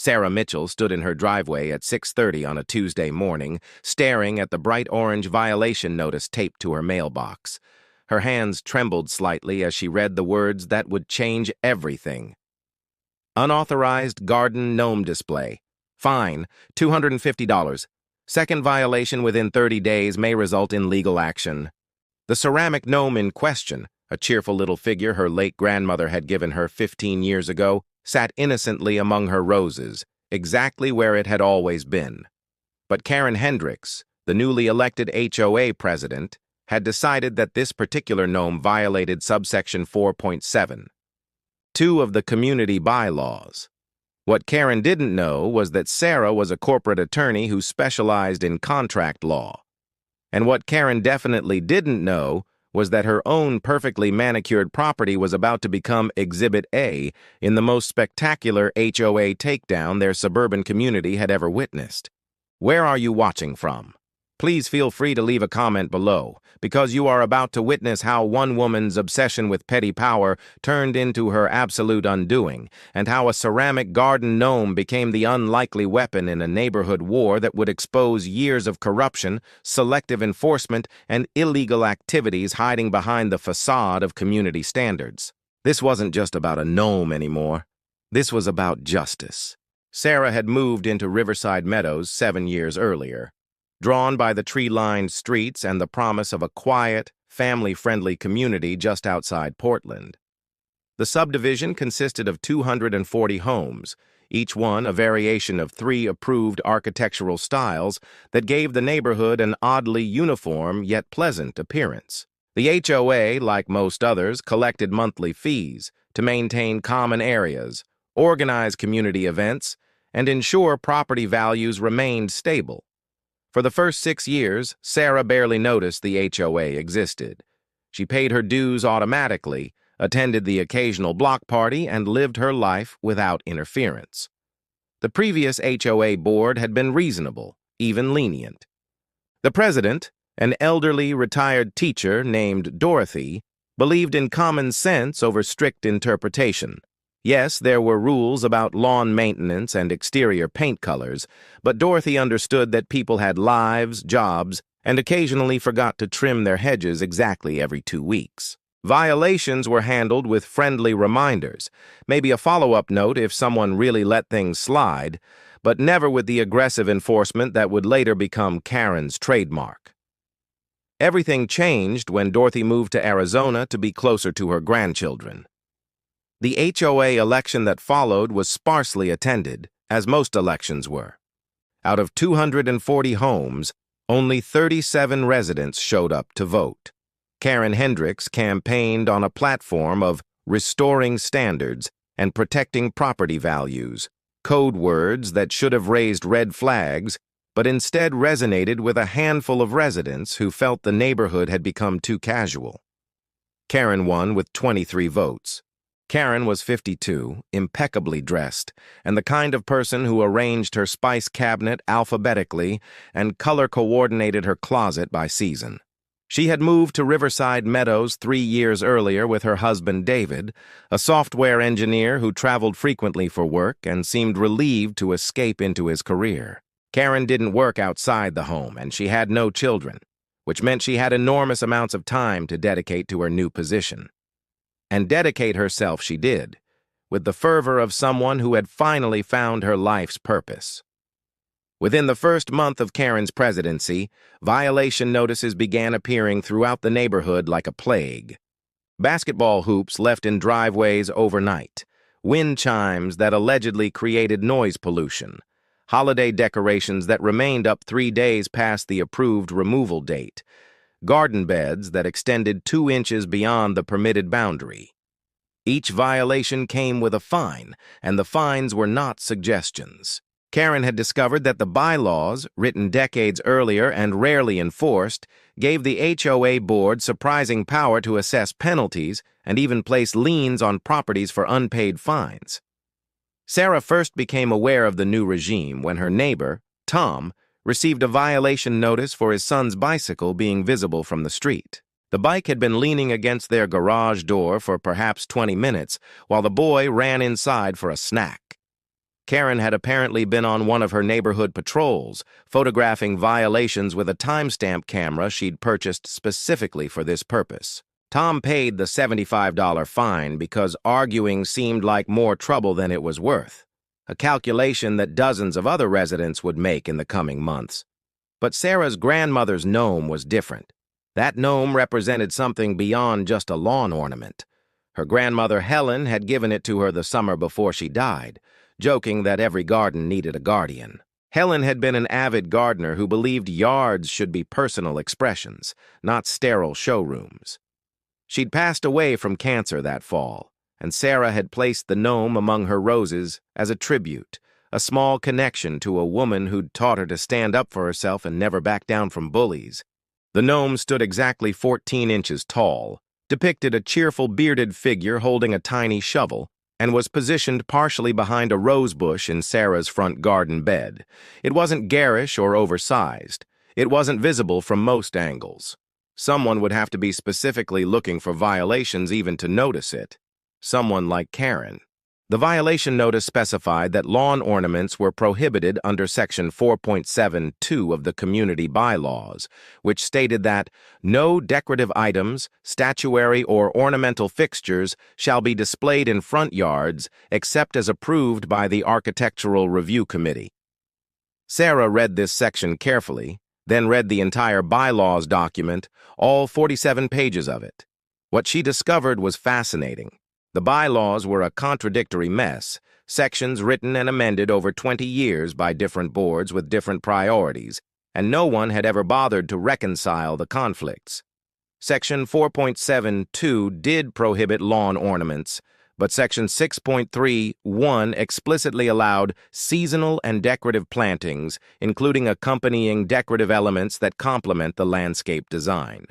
Sarah Mitchell stood in her driveway at 6:30 on a Tuesday morning, staring at the bright orange violation notice taped to her mailbox. Her hands trembled slightly as she read the words that would change everything. Unauthorized garden gnome display. Fine, $250. Second violation within 30 days may result in legal action. The ceramic gnome in question, a cheerful little figure her late grandmother had given her 15 years ago, sat innocently among her roses, exactly where it had always been. But Karen Hendricks, the newly elected HOA president, had decided that this particular gnome violated subsection 4.7, 2 of the community bylaws. What Karen didn't know was that Sarah was a corporate attorney who specialized in contract law. And what Karen definitely didn't know was that her own perfectly manicured property was about to become Exhibit A in the most spectacular HOA takedown their suburban community had ever witnessed. Where are you watching from? Please feel free to leave a comment below, because you are about to witness how one woman's obsession with petty power turned into her absolute undoing, and how a ceramic garden gnome became the unlikely weapon in a neighborhood war that would expose years of corruption, selective enforcement, and illegal activities hiding behind the facade of community standards. This wasn't just about a gnome anymore. This was about justice. Sarah had moved into Riverside Meadows 7 years earlier. Drawn by the tree-lined streets and the promise of a quiet, family-friendly community just outside Portland. The subdivision consisted of 240 homes, each one a variation of 3 approved architectural styles that gave the neighborhood an oddly uniform yet pleasant appearance. The HOA, like most others, collected monthly fees to maintain common areas, organize community events, and ensure property values remained stable. For the first 6 years, Sarah barely noticed the HOA existed. She paid her dues automatically, attended the occasional block party, and lived her life without interference. The previous HOA board had been reasonable, even lenient. The president, an elderly retired teacher named Dorothy, believed in common sense over strict interpretation. Yes, there were rules about lawn maintenance and exterior paint colors, but Dorothy understood that people had lives, jobs, and occasionally forgot to trim their hedges exactly every 2 weeks. Violations were handled with friendly reminders, maybe a follow-up note if someone really let things slide, but never with the aggressive enforcement that would later become Karen's trademark. Everything changed when Dorothy moved to Arizona to be closer to her grandchildren. The HOA election that followed was sparsely attended, as most elections were. Out of 240 homes, only 37 residents showed up to vote. Karen Hendricks campaigned on a platform of restoring standards and protecting property values, code words that should have raised red flags, but instead resonated with a handful of residents who felt the neighborhood had become too casual. Karen won with 23 votes. Karen was 52, impeccably dressed, and the kind of person who arranged her spice cabinet alphabetically and color-coordinated her closet by season. She had moved to Riverside Meadows 3 years earlier with her husband David, a software engineer who traveled frequently for work and seemed relieved to escape into his career. Karen didn't work outside the home, and she had no children, which meant she had enormous amounts of time to dedicate to her new position. And dedicate herself she did, with the fervor of someone who had finally found her life's purpose. Within the first month of Karen's presidency, violation notices began appearing throughout the neighborhood like a plague. Basketball hoops left in driveways overnight, wind chimes that allegedly created noise pollution, holiday decorations that remained up 3 days past the approved removal date, garden beds that extended 2 inches beyond the permitted boundary. Each violation came with a fine, and the fines were not suggestions. Karen had discovered that the bylaws, written decades earlier and rarely enforced, gave the HOA board surprising power to assess penalties and even place liens on properties for unpaid fines. Sarah first became aware of the new regime when her neighbor, Tom, received a violation notice for his son's bicycle being visible from the street. The bike had been leaning against their garage door for perhaps 20 minutes while the boy ran inside for a snack. Karen had apparently been on one of her neighborhood patrols, photographing violations with a timestamp camera she'd purchased specifically for this purpose. Tom paid the $75 fine because arguing seemed like more trouble than it was worth, a calculation that dozens of other residents would make in the coming months. But Sarah's grandmother's gnome was different. That gnome represented something beyond just a lawn ornament. Her grandmother Helen had given it to her the summer before she died, joking that every garden needed a guardian. Helen had been an avid gardener who believed yards should be personal expressions, not sterile showrooms. She'd passed away from cancer that fall, and Sarah had placed the gnome among her roses as a tribute, a small connection to a woman who'd taught her to stand up for herself and never back down from bullies. The gnome stood exactly 14 inches tall, depicted a cheerful bearded figure holding a tiny shovel, and was positioned partially behind a rose bush in Sarah's front garden bed. It wasn't garish or oversized. It wasn't visible from most angles. Someone would have to be specifically looking for violations even to notice it. Someone like Karen. The violation notice specified that lawn ornaments were prohibited under Section 4.72 of the Community Bylaws, which stated that no decorative items, statuary, or ornamental fixtures shall be displayed in front yards except as approved by the Architectural Review Committee. Sarah read this section carefully, then read the entire bylaws document, all 47 pages of it. What she discovered was fascinating. The bylaws were a contradictory mess, sections written and amended over 20 years by different boards with different priorities, and no one had ever bothered to reconcile the conflicts. Section 4.72 did prohibit lawn ornaments, but Section 6.31 explicitly allowed seasonal and decorative plantings, including accompanying decorative elements that complement the landscape design.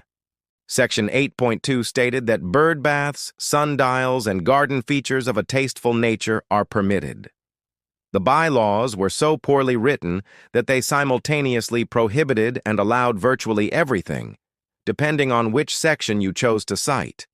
Section 8.2 stated that bird baths, sundials, and garden features of a tasteful nature are permitted. The bylaws were so poorly written that they simultaneously prohibited and allowed virtually everything, depending on which section you chose to cite.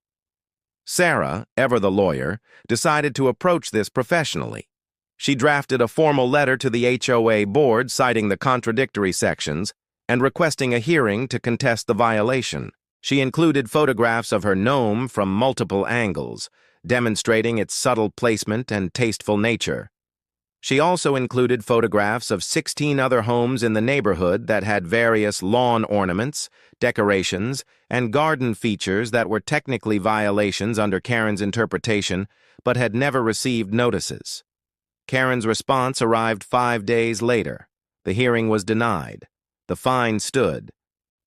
Sarah, ever the lawyer, decided to approach this professionally. She drafted a formal letter to the HOA board citing the contradictory sections and requesting a hearing to contest the violation. She included photographs of her gnome from multiple angles, demonstrating its subtle placement and tasteful nature. She also included photographs of 16 other homes in the neighborhood that had various lawn ornaments, decorations, and garden features that were technically violations under Karen's interpretation, but had never received notices. Karen's response arrived 5 days later. The hearing was denied. The fine stood.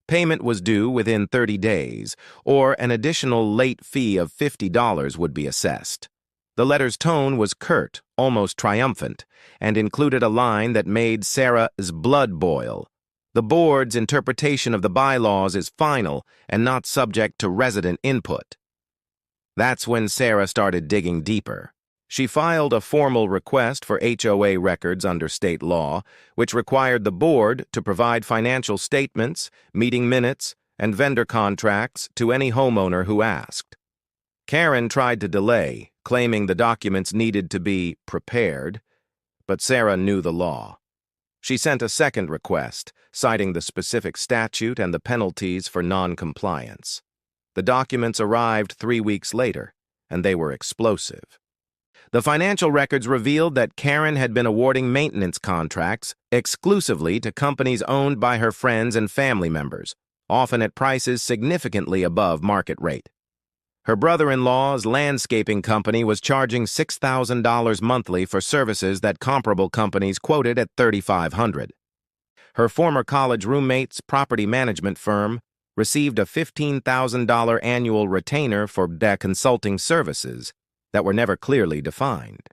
Payment was due within 30 days, or an additional late fee of $50 would be assessed. The letter's tone was curt, almost triumphant, and included a line that made Sarah's blood boil. The board's interpretation of the bylaws is final and not subject to resident input. That's when Sarah started digging deeper. She filed a formal request for HOA records under state law, which required the board to provide financial statements, meeting minutes, and vendor contracts to any homeowner who asked. Karen tried to delay, claiming the documents needed to be prepared, but Sarah knew the law. She sent a second request, citing the specific statute and the penalties for non-compliance. The documents arrived 3 weeks later, and they were explosive. The financial records revealed that Karen had been awarding maintenance contracts exclusively to companies owned by her friends and family members, often at prices significantly above market rate. Her brother-in-law's landscaping company was charging $6,000 monthly for services that comparable companies quoted at $3,500. Her former college roommate's property management firm received a $15,000 annual retainer for their consulting services that were never clearly defined.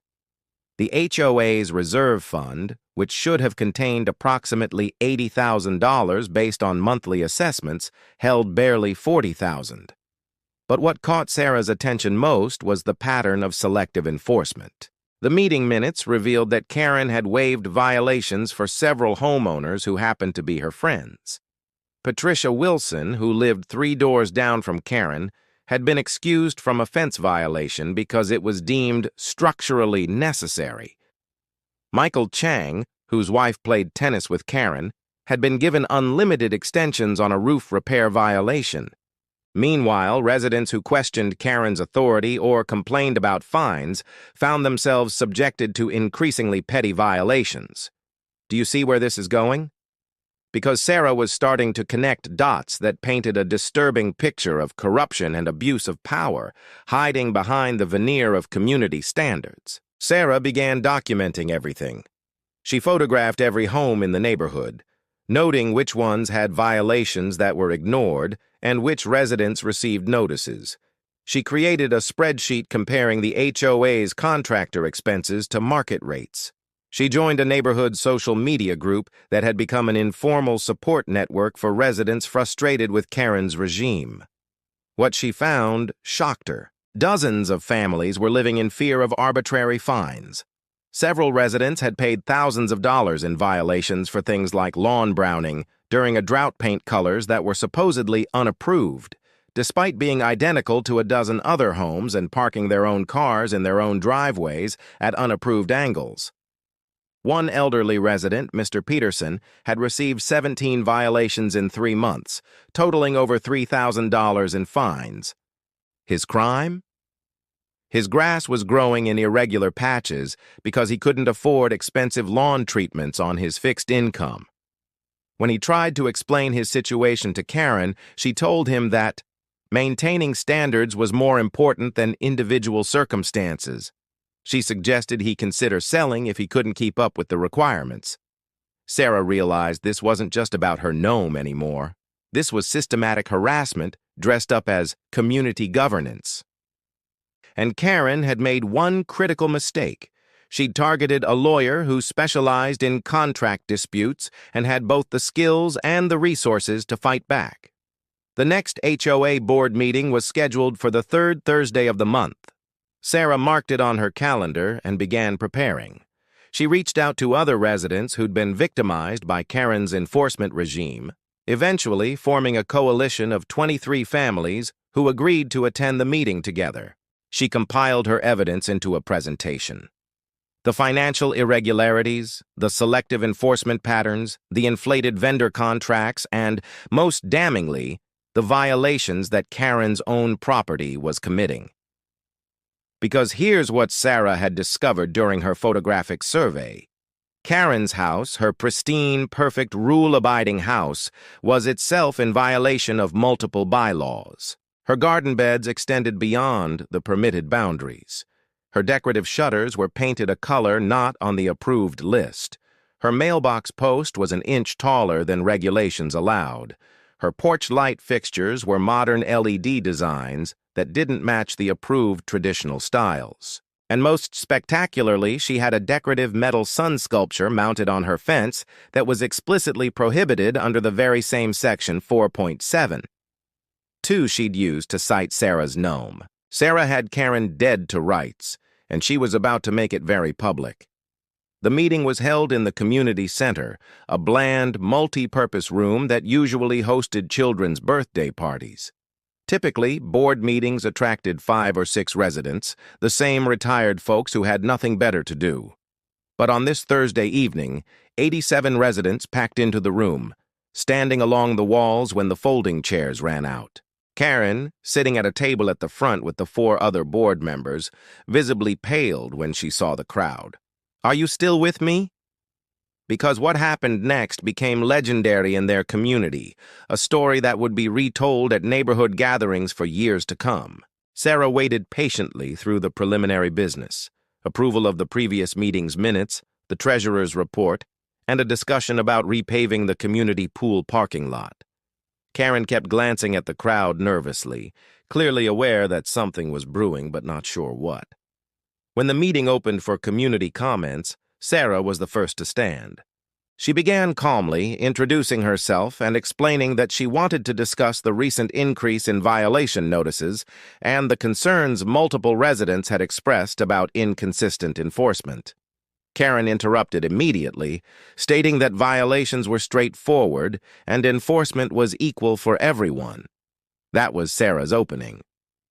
The HOA's reserve fund, which should have contained approximately $80,000 based on monthly assessments, held barely $40,000. But what caught Sarah's attention most was the pattern of selective enforcement. The meeting minutes revealed that Karen had waived violations for several homeowners who happened to be her friends. Patricia Wilson, who lived 3 doors down from Karen, had been excused from a fence violation because it was deemed structurally necessary. Michael Chang, whose wife played tennis with Karen, had been given unlimited extensions on a roof repair violation. Meanwhile, residents who questioned Karen's authority or complained about fines found themselves subjected to increasingly petty violations. Do you see where this is going? Because Sarah was starting to connect dots that painted a disturbing picture of corruption and abuse of power, hiding behind the veneer of community standards. Sarah began documenting everything. She photographed every home in the neighborhood, noting which ones had violations that were ignored and which residents received notices. She created a spreadsheet comparing the HOA's contractor expenses to market rates. She joined a neighborhood social media group that had become an informal support network for residents frustrated with Karen's regime. What she found shocked her. Dozens of families were living in fear of arbitrary fines. Several residents had paid thousands of dollars in violations for things like lawn browning during a drought paint colors that were supposedly unapproved, despite being identical to a dozen other homes and parking their own cars in their own driveways at unapproved angles. One elderly resident, Mr. Peterson, had received 17 violations in 3 months, totaling over $3,000 in fines. His crime? His grass was growing in irregular patches because he couldn't afford expensive lawn treatments on his fixed income. When he tried to explain his situation to Karen, she told him that maintaining standards was more important than individual circumstances. She suggested he consider selling if he couldn't keep up with the requirements. Sarah realized this wasn't just about her gnome anymore. This was systematic harassment dressed up as community governance. And Karen had made one critical mistake. She'd targeted a lawyer who specialized in contract disputes and had both the skills and the resources to fight back. The next HOA board meeting was scheduled for the 3rd Thursday of the month. Sarah marked it on her calendar and began preparing. She reached out to other residents who'd been victimized by Karen's enforcement regime, eventually forming a coalition of 23 families who agreed to attend the meeting together. She compiled her evidence into a presentation. The financial irregularities, the selective enforcement patterns, the inflated vendor contracts, and, most damningly, the violations that Karen's own property was committing. Because here's what Sarah had discovered during her photographic survey. Karen's house, her pristine, perfect, rule-abiding house, was itself in violation of multiple bylaws. Her garden beds extended beyond the permitted boundaries. Her decorative shutters were painted a color not on the approved list. Her mailbox post was an inch taller than regulations allowed. Her porch light fixtures were modern LED designs that didn't match the approved traditional styles. And most spectacularly, she had a decorative metal sun sculpture mounted on her fence that was explicitly prohibited under the very same section 4.7. 2 she'd used to cite Sarah's gnome. Sarah had Karen dead to rights, and she was about to make it very public. The meeting was held in the community center, a bland, multi-purpose room that usually hosted children's birthday parties. Typically, board meetings attracted 5 or 6 residents, the same retired folks who had nothing better to do. But on this Thursday evening, 87 residents packed into the room, standing along the walls when the folding chairs ran out. Karen, sitting at a table at the front with the 4 other board members, visibly paled when she saw the crowd. "Are you still with me?" Because what happened next became legendary in their community, a story that would be retold at neighborhood gatherings for years to come. Sarah waited patiently through the preliminary business, approval of the previous meeting's minutes, the treasurer's report, and a discussion about repaving the community pool parking lot. Karen kept glancing at the crowd nervously, clearly aware that something was brewing but not sure what. When the meeting opened for community comments, Sarah was the first to stand. She began calmly, introducing herself and explaining that she wanted to discuss the recent increase in violation notices and the concerns multiple residents had expressed about inconsistent enforcement. Karen interrupted immediately, stating that violations were straightforward and enforcement was equal for everyone. That was Sarah's opening.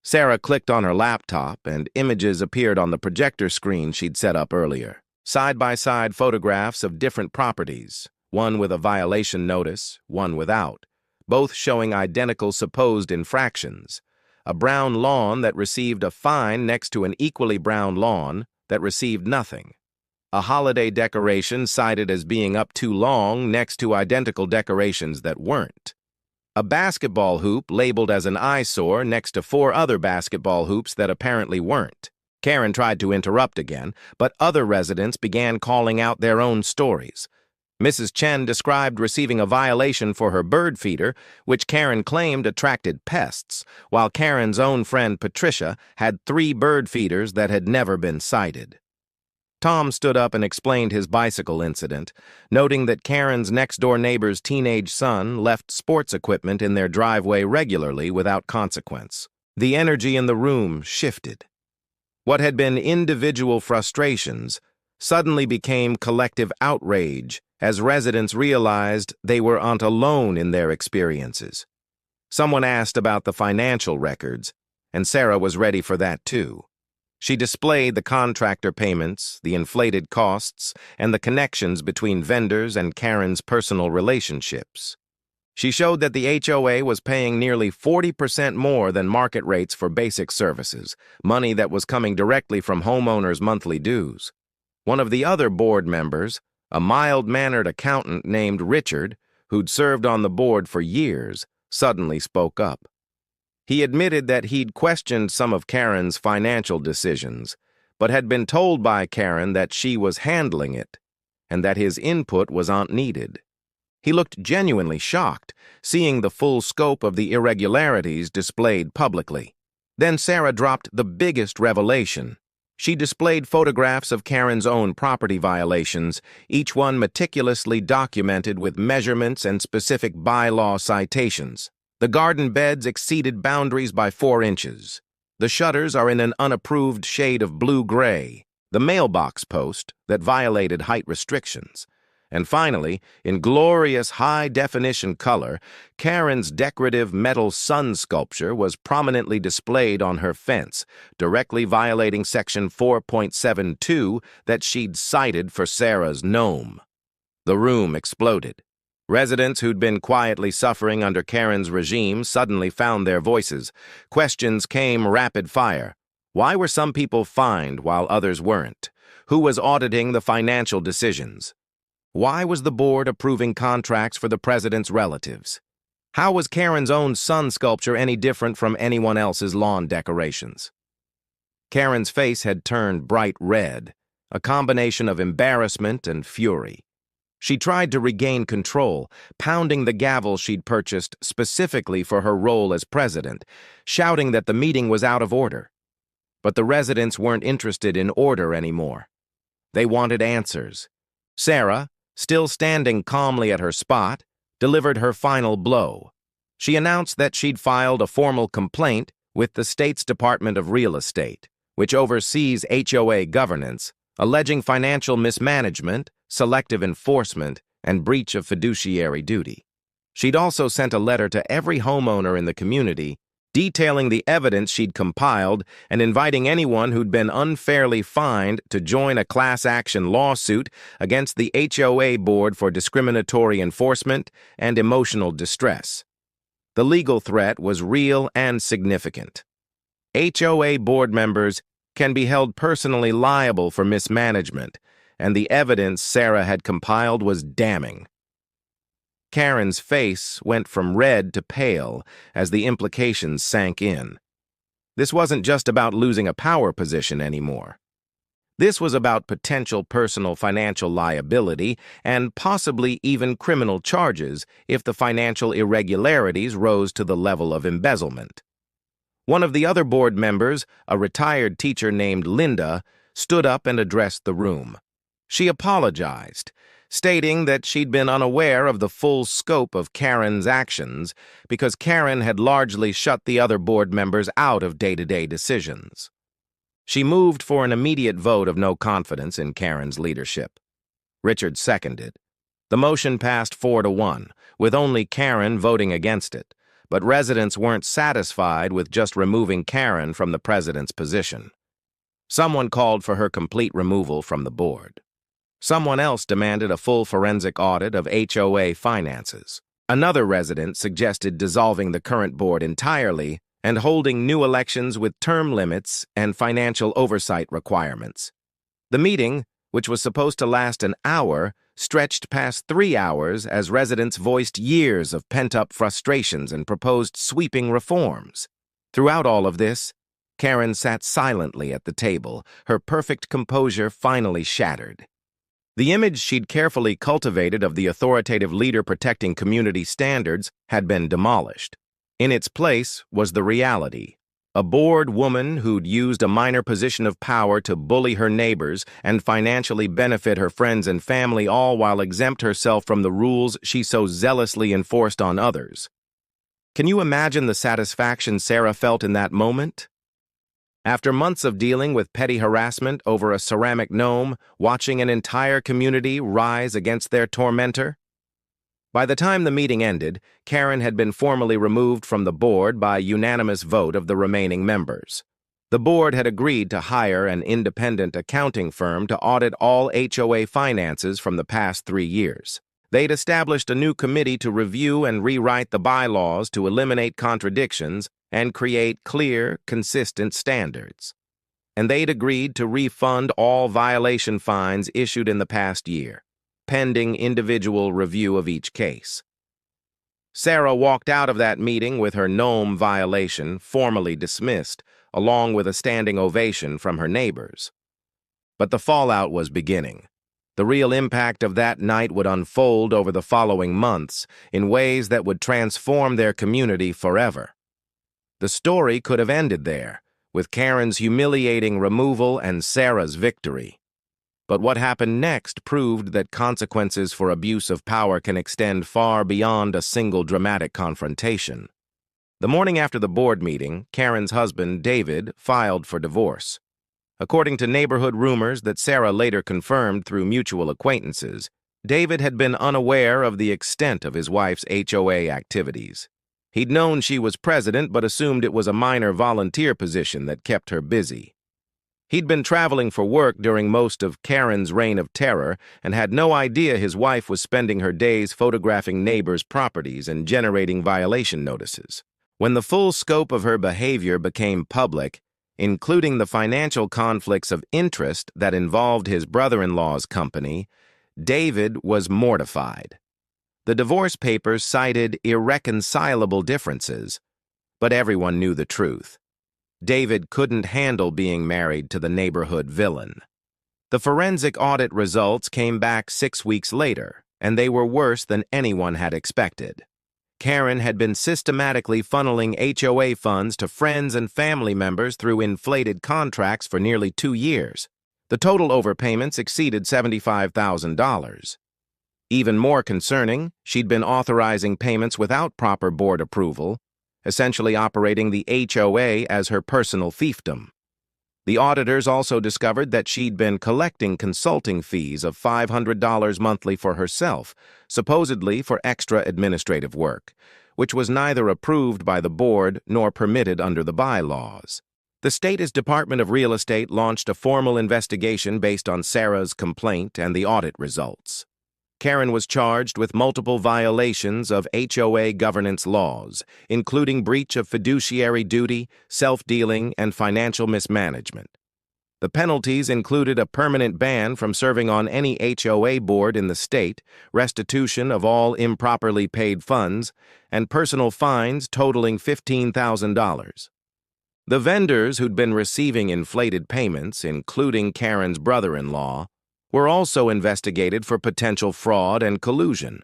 Sarah clicked on her laptop and images appeared on the projector screen she'd set up earlier. Side-by-side photographs of different properties, one with a violation notice, one without, both showing identical supposed infractions. A brown lawn that received a fine next to an equally brown lawn that received nothing. A holiday decoration cited as being up too long next to identical decorations that weren't. A basketball hoop labeled as an eyesore next to 4 other basketball hoops that apparently weren't. Karen tried to interrupt again, but other residents began calling out their own stories. Mrs. Chen described receiving a violation for her bird feeder, which Karen claimed attracted pests, while Karen's own friend Patricia had 3 bird feeders that had never been cited. Tom stood up and explained his bicycle incident, noting that Karen's next-door neighbor's teenage son left sports equipment in their driveway regularly without consequence. The energy in the room shifted. What had been individual frustrations suddenly became collective outrage as residents realized they weren't alone in their experiences. Someone asked about the financial records, and Sarah was ready for that too. She displayed the contractor payments, the inflated costs, and the connections between vendors and Karen's personal relationships. She showed that the HOA was paying nearly 40% more than market rates for basic services, money that was coming directly from homeowners' monthly dues. One of the other board members, a mild-mannered accountant named Richard, who'd served on the board for years, suddenly spoke up. He admitted that he'd questioned some of Karen's financial decisions, but had been told by Karen that she was handling it, and that his input was not needed. He looked genuinely shocked, seeing the full scope of the irregularities displayed publicly. Then Sarah dropped the biggest revelation. She displayed photographs of Karen's own property violations, each one meticulously documented with measurements and specific bylaw citations. The garden beds exceeded boundaries by 4 inches. The shutters are in an unapproved shade of blue-gray. The mailbox post that violated height restrictions. And finally, in glorious high-definition color, Karen's decorative metal sun sculpture was prominently displayed on her fence, directly violating Section 4.72 that she'd cited for Sarah's gnome. The room exploded. Residents who'd been quietly suffering under Karen's regime suddenly found their voices. Questions came rapid fire. Why were some people fined while others weren't? Who was auditing the financial decisions? Why was the board approving contracts for the president's relatives? How was Karen's own sun sculpture any different from anyone else's lawn decorations? Karen's face had turned bright red, a combination of embarrassment and fury. She tried to regain control, pounding the gavel she'd purchased specifically for her role as president, shouting that the meeting was out of order. But the residents weren't interested in order anymore. They wanted answers. Sarah, still standing calmly at her spot, delivered her final blow. She announced that she'd filed a formal complaint with the state's Department of Real Estate, which oversees HOA governance, alleging financial mismanagement, selective enforcement, and breach of fiduciary duty. She'd also sent a letter to every homeowner in the community detailing the evidence she'd compiled and inviting anyone who'd been unfairly fined to join a class action lawsuit against the HOA board for discriminatory enforcement and emotional distress. The legal threat was real and significant. HOA board members can be held personally liable for mismanagement, and the evidence Sarah had compiled was damning. Karen's face went from red to pale as the implications sank in. This wasn't just about losing a power position anymore. This was about potential personal financial liability and possibly even criminal charges if the financial irregularities rose to the level of embezzlement. One of the other board members, a retired teacher named Linda, stood up and addressed the room. She apologized, stating that she'd been unaware of the full scope of Karen's actions because Karen had largely shut the other board members out of day-to-day decisions. She moved for an immediate vote of no confidence in Karen's leadership. Richard seconded. The motion passed 4-1, with only Karen voting against it, but residents weren't satisfied with just removing Karen from the president's position. Someone called for her complete removal from the board. Someone else demanded a full forensic audit of HOA finances. Another resident suggested dissolving the current board entirely and holding new elections with term limits and financial oversight requirements. The meeting, which was supposed to last an hour, stretched past 3 hours as residents voiced years of pent-up frustrations and proposed sweeping reforms. Throughout all of this, Karen sat silently at the table, her perfect composure finally shattered. The image she'd carefully cultivated of the authoritative leader protecting community standards had been demolished. In its place was the reality: a bored woman who'd used a minor position of power to bully her neighbors and financially benefit her friends and family, all while exempt herself from the rules she so zealously enforced on others. Can you imagine the satisfaction Sarah felt in that moment? After months of dealing with petty harassment over a ceramic gnome, watching an entire community rise against their tormentor? By the time the meeting ended, Karen had been formally removed from the board by unanimous vote of the remaining members. The board had agreed to hire an independent accounting firm to audit all HOA finances from the past 3 years. They'd established a new committee to review and rewrite the bylaws to eliminate contradictions and create clear, consistent standards. And they'd agreed to refund all violation fines issued in the past year, pending individual review of each case. Sarah walked out of that meeting with her gnome violation formally dismissed, along with a standing ovation from her neighbors. But the fallout was beginning. The real impact of that night would unfold over the following months in ways that would transform their community forever. The story could have ended there, with Karen's humiliating removal and Sarah's victory. But what happened next proved that consequences for abuse of power can extend far beyond a single dramatic confrontation. The morning after the board meeting, Karen's husband, David, filed for divorce. According to neighborhood rumors that Sarah later confirmed through mutual acquaintances, David had been unaware of the extent of his wife's HOA activities. He'd known she was president, but assumed it was a minor volunteer position that kept her busy. He'd been traveling for work during most of Karen's reign of terror and had no idea his wife was spending her days photographing neighbors' properties and generating violation notices. When the full scope of her behavior became public, including the financial conflicts of interest that involved his brother-in-law's company, David was mortified. The divorce papers cited irreconcilable differences, but everyone knew the truth. David couldn't handle being married to the neighborhood villain. The forensic audit results came back 6 weeks later, and they were worse than anyone had expected. Karen had been systematically funneling HOA funds to friends and family members through inflated contracts for nearly 2 years. The total overpayments exceeded $75,000. Even more concerning, she'd been authorizing payments without proper board approval, essentially operating the HOA as her personal fiefdom. The auditors also discovered that she'd been collecting consulting fees of $500 monthly for herself, supposedly for extra administrative work, which was neither approved by the board nor permitted under the bylaws. The state's Department of Real Estate launched a formal investigation based on Sarah's complaint and the audit results. Karen was charged with multiple violations of HOA governance laws, including breach of fiduciary duty, self-dealing, and financial mismanagement. The penalties included a permanent ban from serving on any HOA board in the state, restitution of all improperly paid funds, and personal fines totaling $15,000. The vendors who'd been receiving inflated payments, including Karen's brother-in-law, were also investigated for potential fraud and collusion.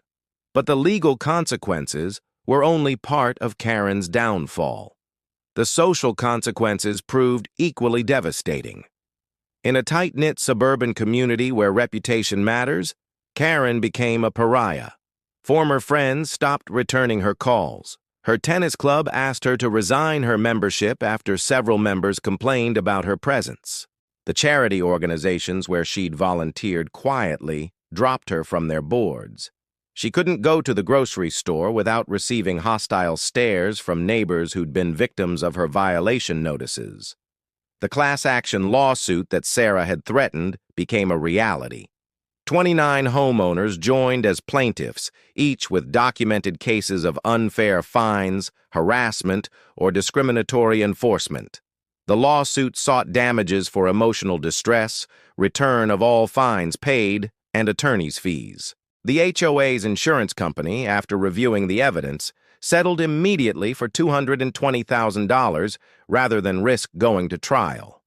But the legal consequences were only part of Karen's downfall. The social consequences proved equally devastating. In a tight-knit suburban community where reputation matters, Karen became a pariah. Former friends stopped returning her calls. Her tennis club asked her to resign her membership after several members complained about her presence. The charity organizations where she'd volunteered quietly dropped her from their boards. She couldn't go to the grocery store without receiving hostile stares from neighbors who'd been victims of her violation notices. The class action lawsuit that Sarah had threatened became a reality. 29 homeowners joined as plaintiffs, each with documented cases of unfair fines, harassment, or discriminatory enforcement. The lawsuit sought damages for emotional distress, return of all fines paid, and attorney's fees. The HOA's insurance company, after reviewing the evidence, settled immediately for $220,000 rather than risk going to trial.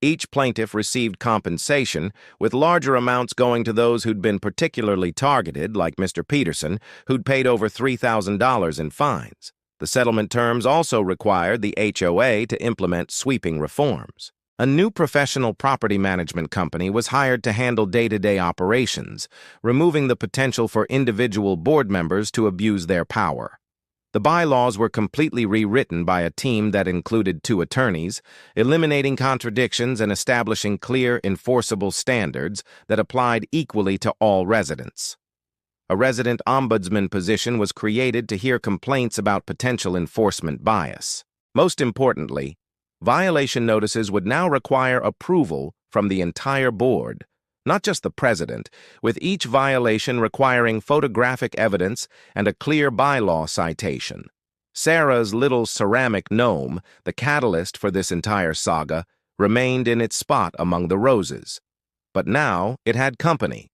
Each plaintiff received compensation, with larger amounts going to those who'd been particularly targeted, like Mr. Peterson, who'd paid over $3,000 in fines. The settlement terms also required the HOA to implement sweeping reforms. A new professional property management company was hired to handle day-to-day operations, removing the potential for individual board members to abuse their power. The bylaws were completely rewritten by a team that included 2 attorneys, eliminating contradictions and establishing clear, enforceable standards that applied equally to all residents. A resident ombudsman position was created to hear complaints about potential enforcement bias. Most importantly, violation notices would now require approval from the entire board, not just the president, with each violation requiring photographic evidence and a clear bylaw citation. Sarah's little ceramic gnome, the catalyst for this entire saga, remained in its spot among the roses. But now it had company.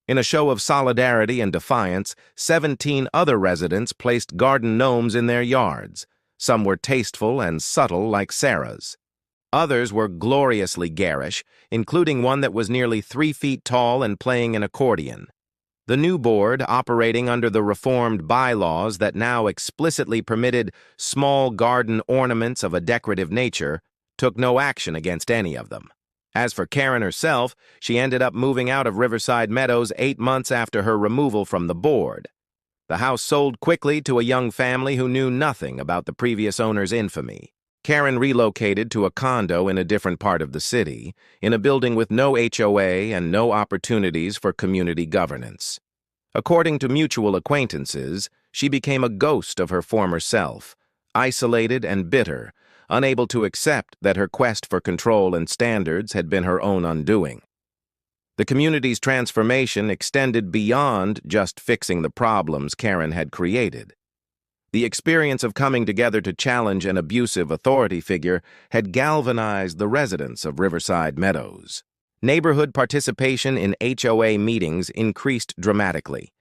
In a show of solidarity and defiance, 17 other residents placed garden gnomes in their yards. Some were tasteful and subtle like Sarah's. Others were gloriously garish, including one that was nearly 3 feet tall and playing an accordion. The new board, operating under the reformed bylaws that now explicitly permitted small garden ornaments of a decorative nature, took no action against any of them. As for Karen herself, she ended up moving out of Riverside Meadows 8 months after her removal from the board. The house sold quickly to a young family who knew nothing about the previous owner's infamy. Karen relocated to a condo in a different part of the city, in a building with no HOA and no opportunities for community governance. According to mutual acquaintances, she became a ghost of her former self, isolated and bitter, unable to accept that her quest for control and standards had been her own undoing. The community's transformation extended beyond just fixing the problems Karen had created. The experience of coming together to challenge an abusive authority figure had galvanized the residents of Riverside Meadows. Neighborhood participation in HOA meetings increased dramatically.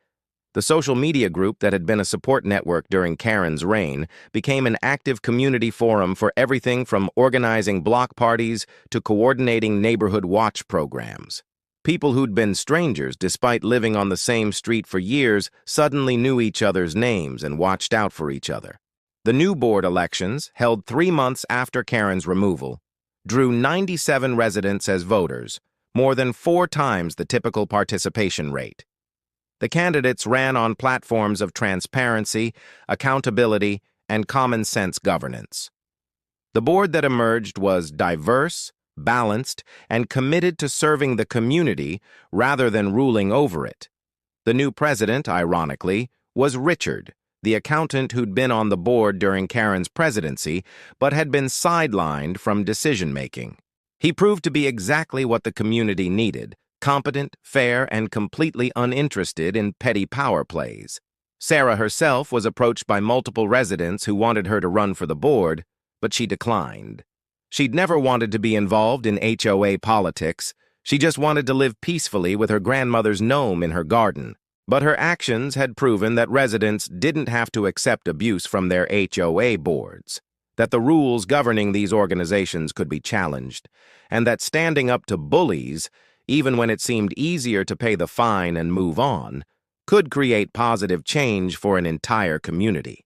The social media group that had been a support network during Karen's reign became an active community forum for everything from organizing block parties to coordinating neighborhood watch programs. People who'd been strangers despite living on the same street for years suddenly knew each other's names and watched out for each other. The new board elections, held 3 months after Karen's removal, drew 97 residents as voters, more than 4 times the typical participation rate. The candidates ran on platforms of transparency, accountability, and common sense governance. The board that emerged was diverse, balanced, and committed to serving the community rather than ruling over it. The new president, ironically, was Richard, the accountant who'd been on the board during Karen's presidency but had been sidelined from decision-making. He proved to be exactly what the community needed: competent, fair, and completely uninterested in petty power plays. Sarah herself was approached by multiple residents who wanted her to run for the board, but she declined. She'd never wanted to be involved in HOA politics. She just wanted to live peacefully with her grandmother's gnome in her garden. But her actions had proven that residents didn't have to accept abuse from their HOA boards, that the rules governing these organizations could be challenged, and that standing up to bullies, even when it seemed easier to pay the fine and move on, could create positive change for an entire community.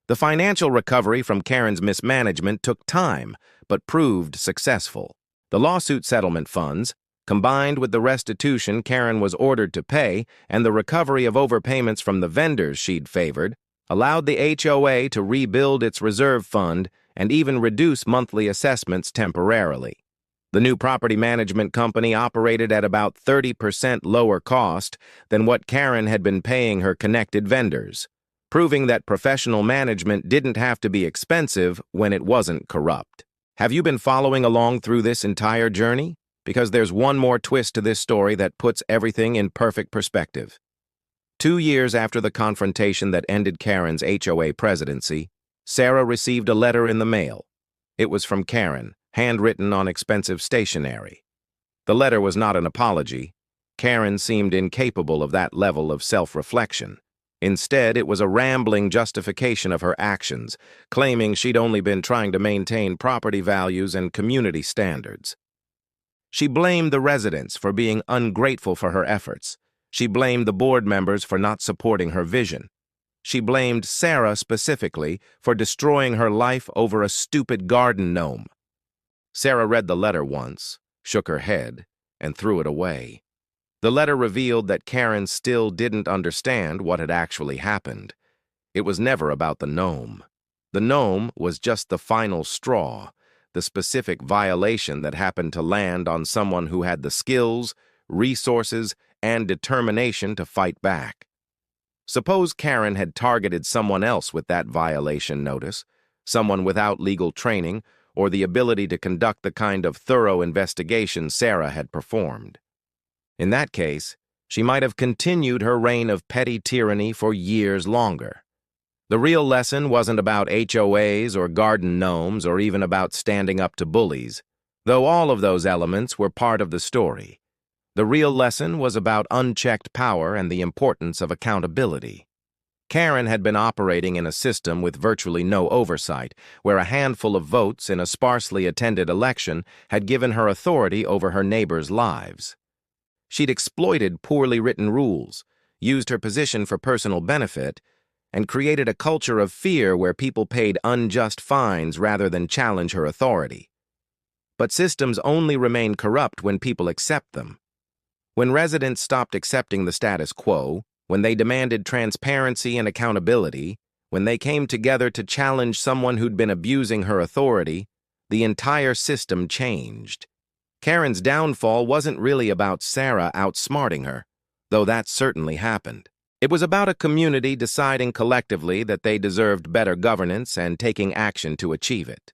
The financial recovery from Karen's mismanagement took time, but proved successful. The lawsuit settlement funds, combined with the restitution Karen was ordered to pay and the recovery of overpayments from the vendors she'd favored, allowed the HOA to rebuild its reserve fund and even reduce monthly assessments temporarily. The new property management company operated at about 30% lower cost than what Karen had been paying her connected vendors, proving that professional management didn't have to be expensive when it wasn't corrupt. Have you been following along through this entire journey? because there's one more twist to this story that puts everything in perfect perspective. 2 years after the confrontation that ended Karen's HOA presidency, Sarah received a letter in the mail. It was from Karen, handwritten on expensive stationery. The letter was not an apology. Karen seemed incapable of that level of self-reflection. Instead, it was a rambling justification of her actions, claiming she'd only been trying to maintain property values and community standards. She blamed the residents for being ungrateful for her efforts. She blamed the board members for not supporting her vision. She blamed Sarah specifically for destroying her life over a stupid garden gnome. Sarah read the letter once, shook her head, and threw it away. The letter revealed that Karen still didn't understand what had actually happened. It was never about the gnome. The gnome was just the final straw, the specific violation that happened to land on someone who had the skills, resources, and determination to fight back. Suppose Karen had targeted someone else with that violation notice, someone without legal training or the ability to conduct the kind of thorough investigation Sarah had performed. In that case, she might have continued her reign of petty tyranny for years longer. The real lesson wasn't about HOAs or garden gnomes or even about standing up to bullies, though all of those elements were part of the story. The real lesson was about unchecked power and the importance of accountability. Karen had been operating in a system with virtually no oversight, where a handful of votes in a sparsely attended election had given her authority over her neighbors' lives. She'd exploited poorly written rules, used her position for personal benefit, and created a culture of fear where people paid unjust fines rather than challenge her authority. But systems only remain corrupt when people accept them. When residents stopped accepting the status quo, when they demanded transparency and accountability, when they came together to challenge someone who'd been abusing her authority, the entire system changed. Karen's downfall wasn't really about Sarah outsmarting her, though that certainly happened. It was about a community deciding collectively that they deserved better governance and taking action to achieve it.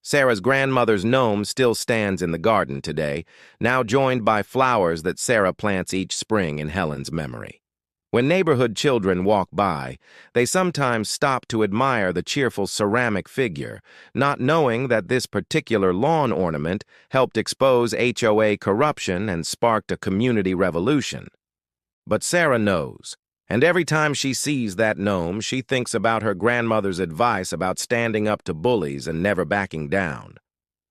Sarah's grandmother's gnome still stands in the garden today, now joined by flowers that Sarah plants each spring in Helen's memory. When neighborhood children walk by, they sometimes stop to admire the cheerful ceramic figure, not knowing that this particular lawn ornament helped expose HOA corruption and sparked a community revolution. But Sarah knows, and every time she sees that gnome, she thinks about her grandmother's advice about standing up to bullies and never backing down.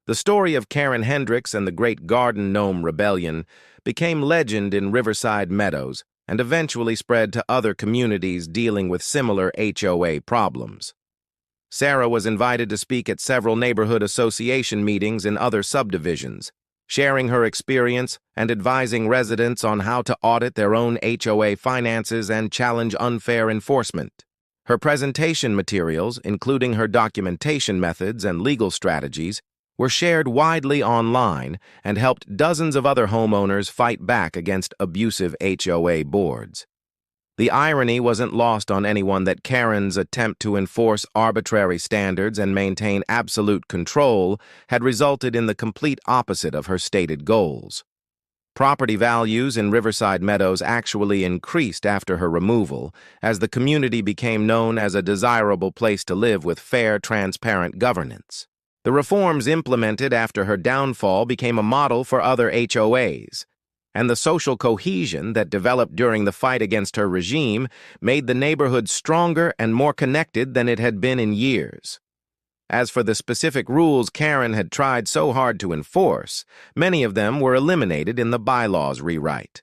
The story of Karen Hendricks and the Great Garden Gnome Rebellion became legend in Riverside Meadows and eventually spread to other communities dealing with similar HOA problems. Sarah was invited to speak at several neighborhood association meetings in other subdivisions, sharing her experience and advising residents on how to audit their own HOA finances and challenge unfair enforcement. Her presentation materials, including her documentation methods and legal strategies, were shared widely online and helped dozens of other homeowners fight back against abusive HOA boards. The irony wasn't lost on anyone that Karen's attempt to enforce arbitrary standards and maintain absolute control had resulted in the complete opposite of her stated goals. Property values in Riverside Meadows actually increased after her removal, as the community became known as a desirable place to live with fair, transparent governance. The reforms implemented after her downfall became a model for other HOAs, and the social cohesion that developed during the fight against her regime made the neighborhood stronger and more connected than it had been in years. As for the specific rules Karen had tried so hard to enforce, many of them were eliminated in the bylaws rewrite.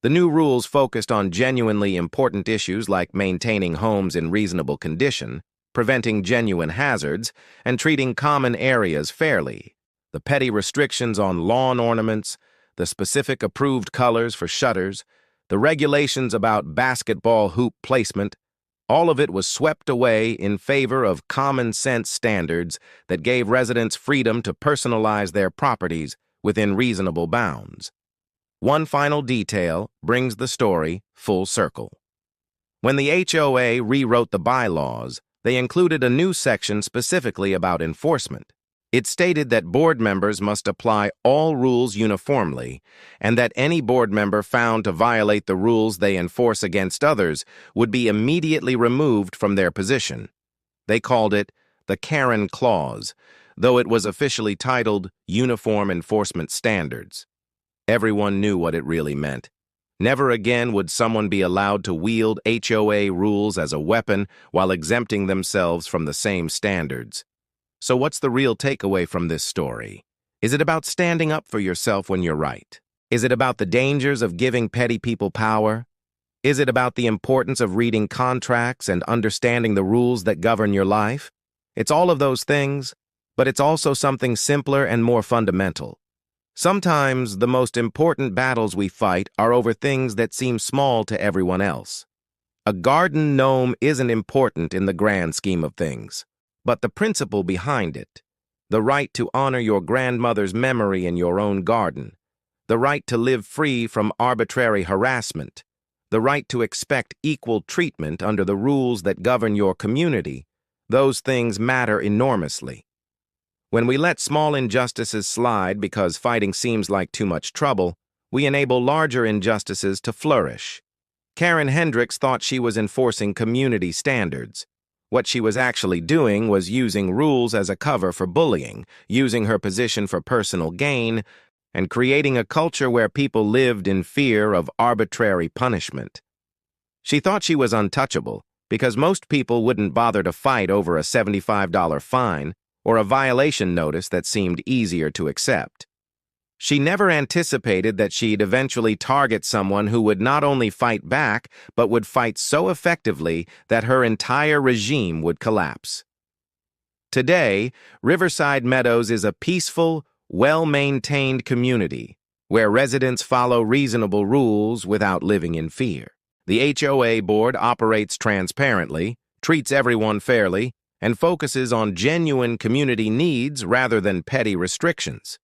The new rules focused on genuinely important issues like maintaining homes in reasonable condition, preventing genuine hazards, and treating common areas fairly. The petty restrictions on lawn ornaments, the specific approved colors for shutters, the regulations about basketball hoop placement, all of it was swept away in favor of common-sense standards that gave residents freedom to personalize their properties within reasonable bounds. One final detail brings the story full circle. When the HOA rewrote the bylaws, they included a new section specifically about enforcement. It stated that board members must apply all rules uniformly, and that any board member found to violate the rules they enforce against others would be immediately removed from their position. They called it the Karen Clause, though it was officially titled Uniform Enforcement Standards. Everyone knew what it really meant. Never again would someone be allowed to wield HOA rules as a weapon while exempting themselves from the same standards. So what's the real takeaway from this story? Is it about standing up for yourself when you're right? Is it about the dangers of giving petty people power? Is it about the importance of reading contracts and understanding the rules that govern your life? It's all of those things, but it's also something simpler and more fundamental. Sometimes the most important battles we fight are over things that seem small to everyone else. A garden gnome isn't important in the grand scheme of things, but the principle behind it, the right to honor your grandmother's memory in your own garden, the right to live free from arbitrary harassment, the right to expect equal treatment under the rules that govern your community, those things matter enormously. When we let small injustices slide because fighting seems like too much trouble, we enable larger injustices to flourish. Karen Hendricks thought she was enforcing community standards. What she was actually doing was using rules as a cover for bullying, using her position for personal gain, and creating a culture where people lived in fear of arbitrary punishment. She thought she was untouchable because most people wouldn't bother to fight over a $75 fine or a violation notice that seemed easier to accept. She never anticipated that she'd eventually target someone who would not only fight back, but would fight so effectively that her entire regime would collapse. Today, Riverside Meadows is a peaceful, well-maintained community where residents follow reasonable rules without living in fear. The HOA board operates transparently, treats everyone fairly, and focuses on genuine community needs rather than petty restrictions.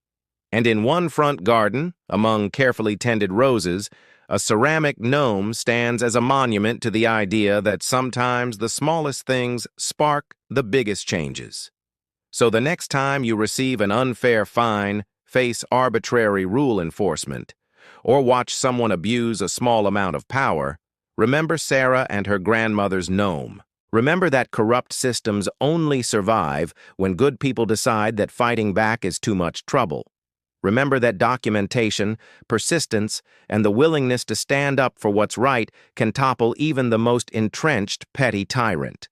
And in one front garden, among carefully tended roses, a ceramic gnome stands as a monument to the idea that sometimes the smallest things spark the biggest changes. So the next time you receive an unfair fine, face arbitrary rule enforcement, or watch someone abuse a small amount of power, remember Sarah and her grandmother's gnome. Remember that corrupt systems only survive when good people decide that fighting back is too much trouble. Remember that documentation, persistence, and the willingness to stand up for what's right can topple even the most entrenched petty tyrant.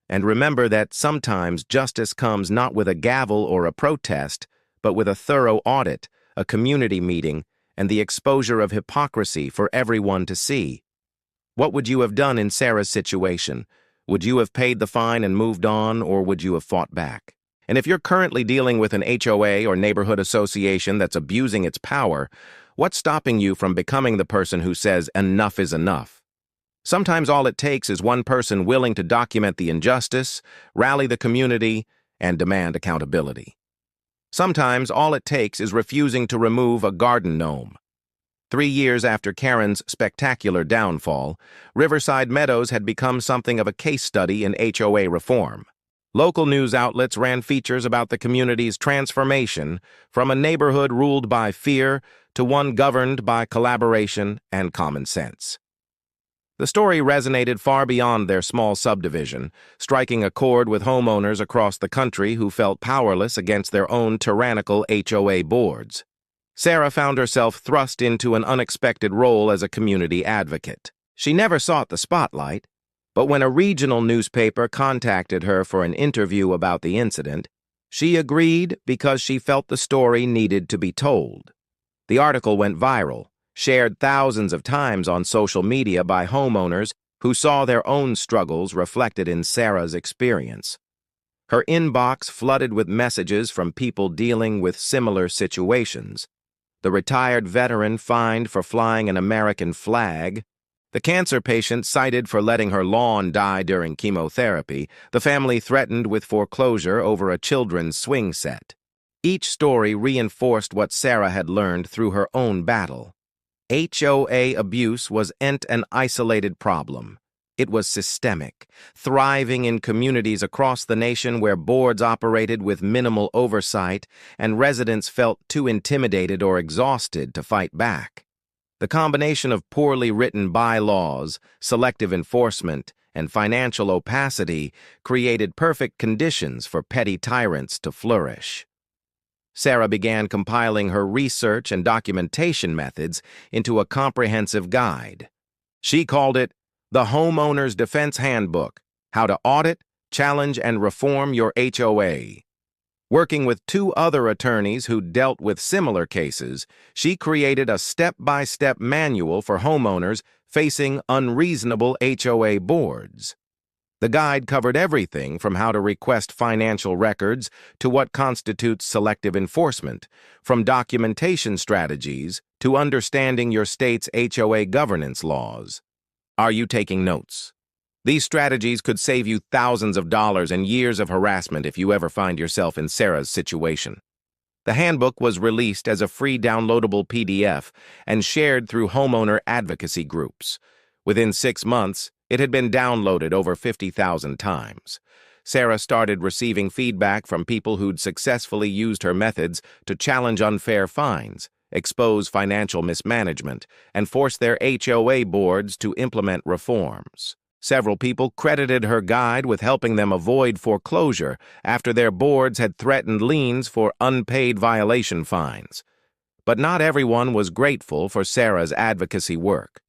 And remember that sometimes justice comes not with a gavel or a protest, but with a thorough audit, a community meeting, and the exposure of hypocrisy for everyone to see. What would you have done in Sarah's situation? Would you have paid the fine and moved on, or would you have fought back? And if you're currently dealing with an HOA or neighborhood association that's abusing its power, what's stopping you from becoming the person who says enough is enough? Sometimes all it takes is one person willing to document the injustice, rally the community, and demand accountability. Sometimes all it takes is refusing to remove a garden gnome. 3 years after Karen's spectacular downfall, Riverside Meadows had become something of a case study in HOA reform. Local news outlets ran features about the community's transformation from a neighborhood ruled by fear to one governed by collaboration and common sense. The story resonated far beyond their small subdivision, striking a chord with homeowners across the country who felt powerless against their own tyrannical HOA boards. Sarah found herself thrust into an unexpected role as a community advocate. She never sought the spotlight, but when a regional newspaper contacted her for an interview about the incident, she agreed because she felt the story needed to be told. The article went viral, shared thousands of times on social media by homeowners who saw their own struggles reflected in Sarah's experience. Her inbox flooded with messages from people dealing with similar situations. The retired veteran fined for flying an American flag, the cancer patient cited for letting her lawn die during chemotherapy, the family threatened with foreclosure over a children's swing set. Each story reinforced what Sarah had learned through her own battle. HOA abuse wasn't an isolated problem. It was systemic, thriving in communities across the nation where boards operated with minimal oversight and residents felt too intimidated or exhausted to fight back. The combination of poorly written bylaws, selective enforcement, and financial opacity created perfect conditions for petty tyrants to flourish. Sarah began compiling her research and documentation methods into a comprehensive guide. She called it the Homeowner's Defense Handbook: How to Audit, Challenge, and Reform Your HOA. Working with two other attorneys who dealt with similar cases, she created a step-by-step manual for homeowners facing unreasonable HOA boards. The guide covered everything from how to request financial records to what constitutes selective enforcement, from documentation strategies to understanding your state's HOA governance laws. Are you taking notes? These strategies could save you thousands of dollars and years of harassment if you ever find yourself in Sarah's situation. The handbook was released as a free downloadable PDF and shared through homeowner advocacy groups. Within 6 months, it had been downloaded over 50,000 times. Sarah started receiving feedback from people who'd successfully used her methods to challenge unfair fines, expose financial mismanagement, and force their HOA boards to implement reforms. Several people credited her guide with helping them avoid foreclosure after their boards had threatened liens for unpaid violation fines. But not everyone was grateful for Sarah's advocacy work.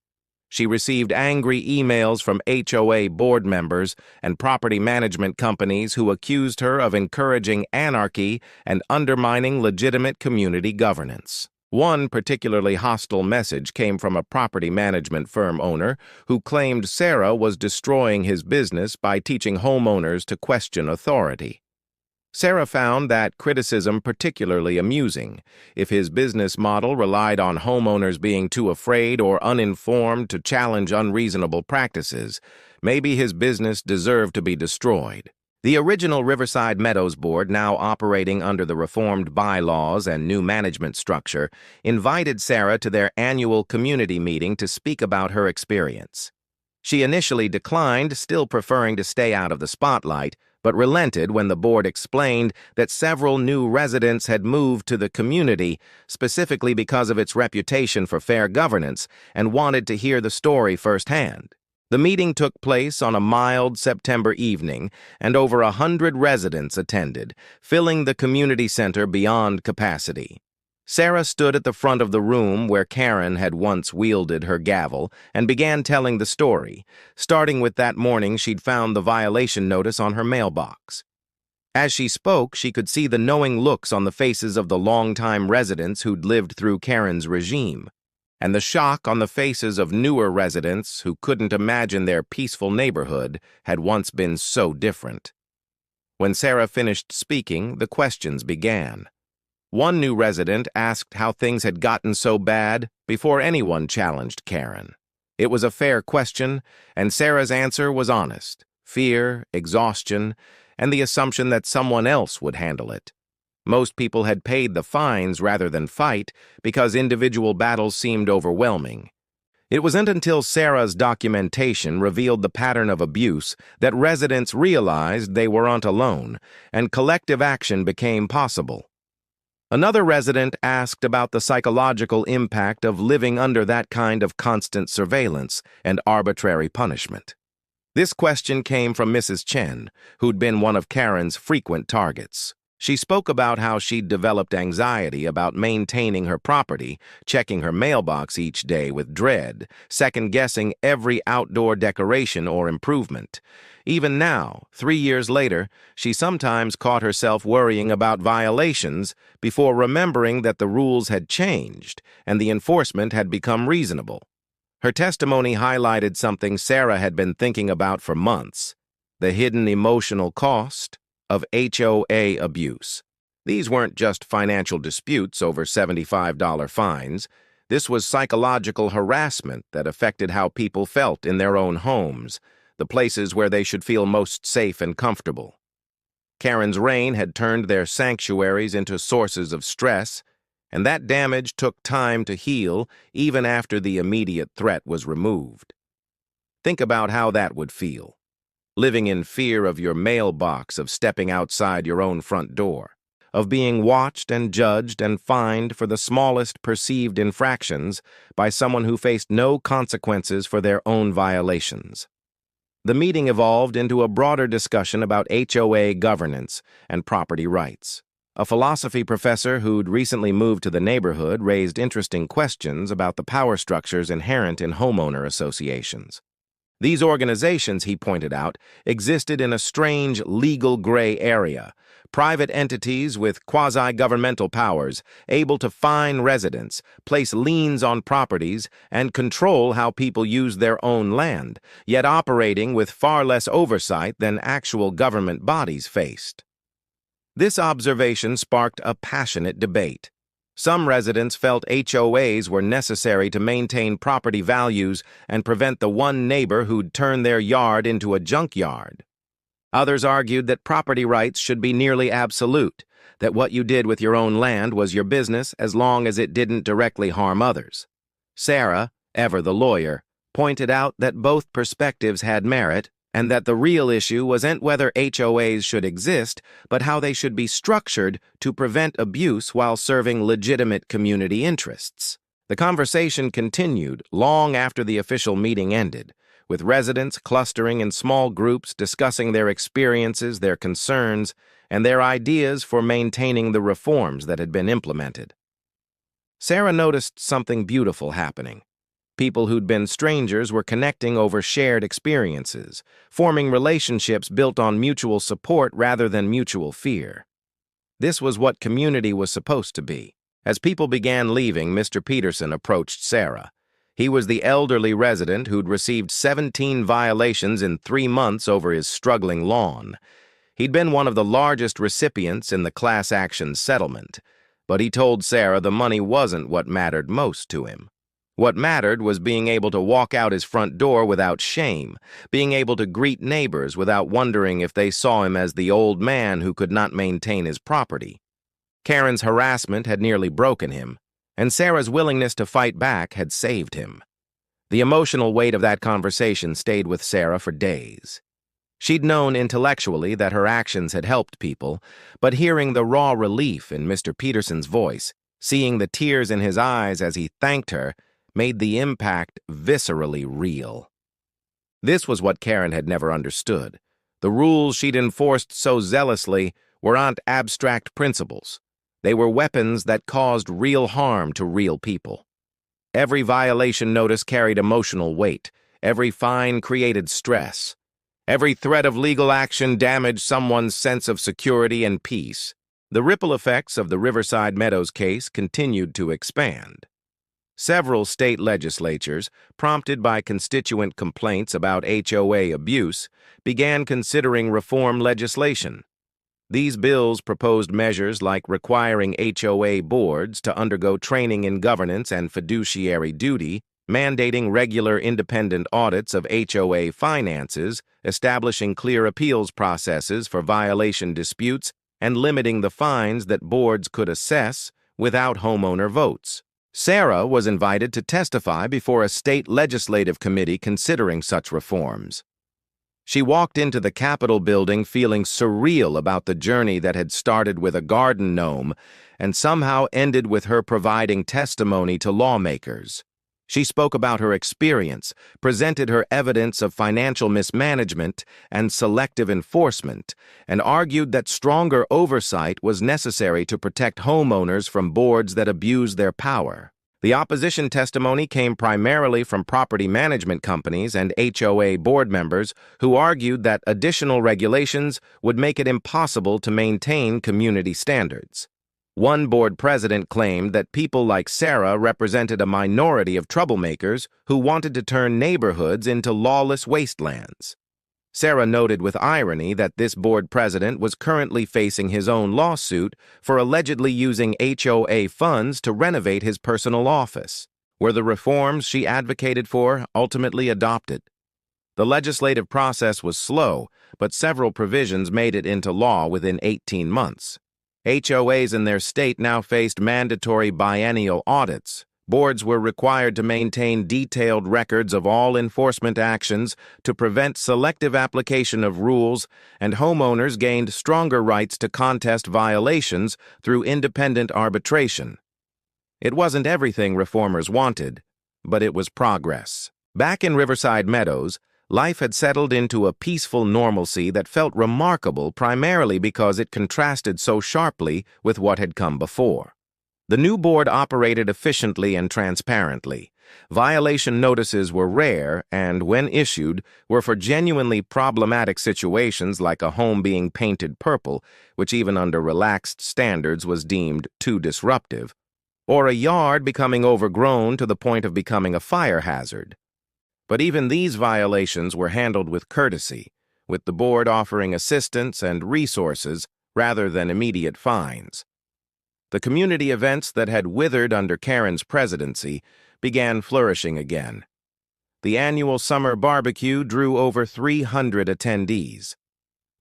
She received angry emails from HOA board members and property management companies who accused her of encouraging anarchy and undermining legitimate community governance. One particularly hostile message came from a property management firm owner who claimed Sarah was destroying his business by teaching homeowners to question authority. Sarah found that criticism particularly amusing. If his business model relied on homeowners being too afraid or uninformed to challenge unreasonable practices, maybe his business deserved to be destroyed. The original Riverside Meadows Board, now operating under the reformed bylaws and new management structure, invited Sarah to their annual community meeting to speak about her experience. She initially declined, still preferring to stay out of the spotlight, but relented when the board explained that several new residents had moved to the community specifically because of its reputation for fair governance and wanted to hear the story firsthand. The meeting took place on a mild September evening, and over 100 residents attended, filling the community center beyond capacity. Sarah stood at the front of the room where Karen had once wielded her gavel and began telling the story, starting with that morning she'd found the violation notice on her mailbox. As she spoke, she could see the knowing looks on the faces of the longtime residents who'd lived through Karen's regime, and the shock on the faces of newer residents who couldn't imagine their peaceful neighborhood had once been so different. When Sarah finished speaking, the questions began. One new resident asked how things had gotten so bad before anyone challenged Karen. It was a fair question, and Sarah's answer was honest: fear, exhaustion, and the assumption that someone else would handle it. Most people had paid the fines rather than fight because individual battles seemed overwhelming. It wasn't until Sarah's documentation revealed the pattern of abuse that residents realized they weren't alone, and collective action became possible. Another resident asked about the psychological impact of living under that kind of constant surveillance and arbitrary punishment. This question came from Mrs. Chen, who'd been one of Karen's frequent targets. She spoke about how she'd developed anxiety about maintaining her property, checking her mailbox each day with dread, second-guessing every outdoor decoration or improvement. Even now, 3 years later, she sometimes caught herself worrying about violations before remembering that the rules had changed and the enforcement had become reasonable. Her testimony highlighted something Sarah had been thinking about for months: the hidden emotional cost of HOA abuse. These weren't just financial disputes over $75 fines. This was psychological harassment that affected how people felt in their own homes, the places where they should feel most safe and comfortable. Karen's reign had turned their sanctuaries into sources of stress, and that damage took time to heal even after the immediate threat was removed. Think about how that would feel. Living in fear of your mailbox, of stepping outside your own front door, of being watched and judged and fined for the smallest perceived infractions by someone who faced no consequences for their own violations. The meeting evolved into a broader discussion about HOA governance and property rights. A philosophy professor who'd recently moved to the neighborhood raised interesting questions about the power structures inherent in homeowner associations. These organizations, he pointed out, existed in a strange legal gray area, private entities with quasi-governmental powers able to fine residents, place liens on properties, and control how people use their own land, yet operating with far less oversight than actual government bodies faced. This observation sparked a passionate debate. Some residents felt HOAs were necessary to maintain property values and prevent the one neighbor who'd turn their yard into a junkyard. Others argued that property rights should be nearly absolute, that what you did with your own land was your business as long as it didn't directly harm others. Sarah, ever the lawyer, pointed out that both perspectives had merit and that the real issue wasn't whether HOAs should exist, but how they should be structured to prevent abuse while serving legitimate community interests. The conversation continued long after the official meeting ended, with residents clustering in small groups discussing their experiences, their concerns, and their ideas for maintaining the reforms that had been implemented. Sarah noticed something beautiful happening. People who'd been strangers were connecting over shared experiences, forming relationships built on mutual support rather than mutual fear. This was what community was supposed to be. As people began leaving, Mr. Peterson approached Sarah. He was the elderly resident who'd received 17 violations in 3 months over his struggling lawn. He'd been one of the largest recipients in the class action settlement, but he told Sarah the money wasn't what mattered most to him. What mattered was being able to walk out his front door without shame, being able to greet neighbors without wondering if they saw him as the old man who could not maintain his property. Karen's harassment had nearly broken him, and Sarah's willingness to fight back had saved him. The emotional weight of that conversation stayed with Sarah for days. She'd known intellectually that her actions had helped people, but hearing the raw relief in Mr. Peterson's voice, seeing the tears in his eyes as he thanked her, made the impact viscerally real. This was what Karen had never understood. The rules she'd enforced so zealously weren't abstract principles. They were weapons that caused real harm to real people. Every violation notice carried emotional weight. Every fine created stress. Every threat of legal action damaged someone's sense of security and peace. The ripple effects of the Riverside Meadows case continued to expand. Several state legislatures, prompted by constituent complaints about HOA abuse, began considering reform legislation. These bills proposed measures like requiring HOA boards to undergo training in governance and fiduciary duty, mandating regular independent audits of HOA finances, establishing clear appeals processes for violation disputes, and limiting the fines that boards could assess without homeowner votes. Sarah was invited to testify before a state legislative committee considering such reforms. She walked into the Capitol building feeling surreal about the journey that had started with a garden gnome and somehow ended with her providing testimony to lawmakers. She spoke about her experience, presented her evidence of financial mismanagement and selective enforcement, and argued that stronger oversight was necessary to protect homeowners from boards that abuse their power. The opposition testimony came primarily from property management companies and HOA board members who argued that additional regulations would make it impossible to maintain community standards. One board president claimed that people like Sarah represented a minority of troublemakers who wanted to turn neighborhoods into lawless wastelands. Sarah noted with irony that this board president was currently facing his own lawsuit for allegedly using HOA funds to renovate his personal office. Were the reforms she advocated for ultimately adopted? The legislative process was slow, but several provisions made it into law within 18 months. HOAs in their state now faced mandatory biennial audits, Boards were required to maintain detailed records of all enforcement actions to prevent selective application of rules, and homeowners gained stronger rights to contest violations through independent arbitration. It wasn't everything reformers wanted, but it was progress. Back in Riverside Meadows, life had settled into a peaceful normalcy that felt remarkable primarily because it contrasted so sharply with what had come before. The new board operated efficiently and transparently. Violation notices were rare and, when issued, were for genuinely problematic situations like a home being painted purple, which even under relaxed standards was deemed too disruptive, or a yard becoming overgrown to the point of becoming a fire hazard. But even these violations were handled with courtesy, with the board offering assistance and resources rather than immediate fines. The community events that had withered under Karen's presidency began flourishing again. The annual summer barbecue drew over 300 attendees.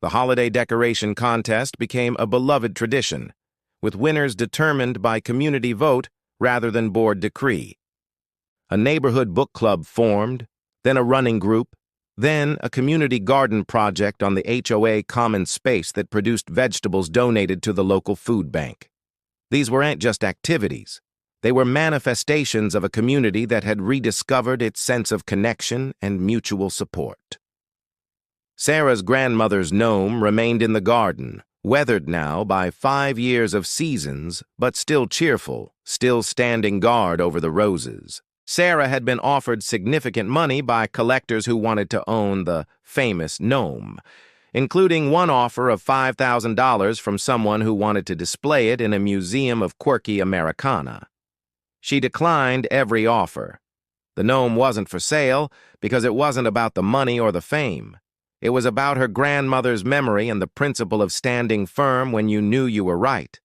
The holiday decoration contest became a beloved tradition, with winners determined by community vote rather than board decree. A neighborhood book club formed, then a running group, then a community garden project on the HOA common space that produced vegetables donated to the local food bank. These weren't just activities. They were manifestations of a community that had rediscovered its sense of connection and mutual support. Sarah's grandmother's gnome remained in the garden, weathered now by 5 years of seasons, but still cheerful, still standing guard over the roses. Sarah had been offered significant money by collectors who wanted to own the famous gnome, including one offer of $5,000 from someone who wanted to display it in a museum of quirky Americana. She declined every offer. The gnome wasn't for sale because it wasn't about the money or the fame. It was about her grandmother's memory and the principle of standing firm when you knew you were right.